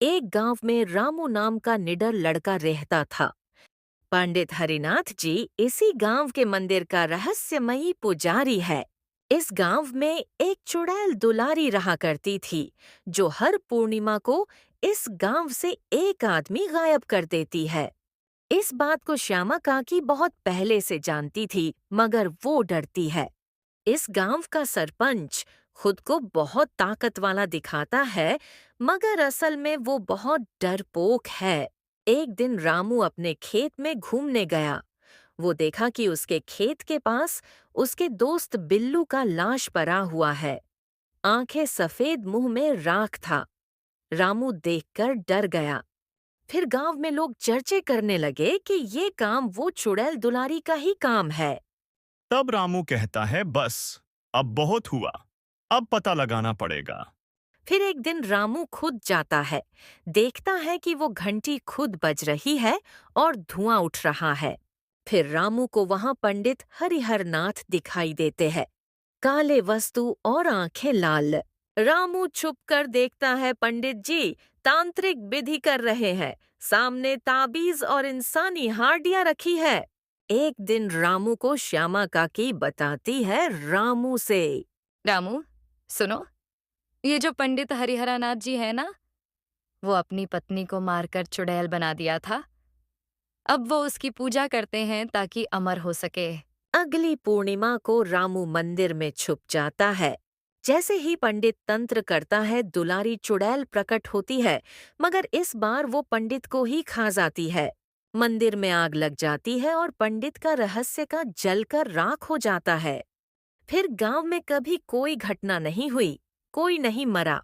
एक गांव में रामू नाम का निडर लड़का रहता था। पंडित हरिनाथ जी इसी गांव के मंदिर का रहस्यमयी पुजारी है। इस गांव में एक चुड़ैल दुलारी रहा करती थी, जो हर पूर्णिमा को इस गांव से एक आदमी गायब कर देती है। इस बात को श्यामा काकी बहुत पहले से जानती थी, मगर वो डरती है। इस गांव का सरपंच खुद को बहुत ताकत वाला दिखाता है, मगर असल में वो बहुत डरपोक है। एक दिन रामू अपने खेत में घूमने गया। वो देखा कि उसके खेत के पास उसके दोस्त बिल्लू का लाश पड़ा हुआ है। आंखें सफेद, मुंह में राख था। रामू देखकर डर गया। फिर गांव में लोग चर्चे करने लगे कि ये काम वो चुड़ैल दुलारी का ही काम है। तब रामू कहता है, बस अब बहुत हुआ, अब पता लगाना पड़ेगा। फिर एक दिन रामू खुद जाता है। देखता है कि वो घंटी खुद बज रही है और धुआं उठ रहा है। फिर रामू को वहां पंडित हरिहर नाथ दिखाई देते हैं। काले वस्तु और आंखें लाल। रामू छुप कर देखता है, पंडित जी तांत्रिक विधि कर रहे हैं। सामने ताबीज और इंसानी हार्डियां रखी है। एक दिन रामू को श्यामा काकी बताती है रामू से। रामू, सुनो, ये जो पंडित हरिहरानाथ जी है ना, वो अपनी पत्नी को मारकर चुड़ैल बना दिया था। अब वो उसकी पूजा करते हैं ताकि अमर हो सके। अगली पूर्णिमा को रामू मंदिर में छुप जाता है। जैसे ही पंडित तंत्र करता है, दुलारी चुड़ैल प्रकट होती है, मगर इस बार वो पंडित को ही खा जाती है। मंदिर में आग लग जाती है और पंडित का रहस्य का जलकर राख हो जाता है। फिर गांव में कभी कोई घटना नहीं हुई, कोई नहीं मरा,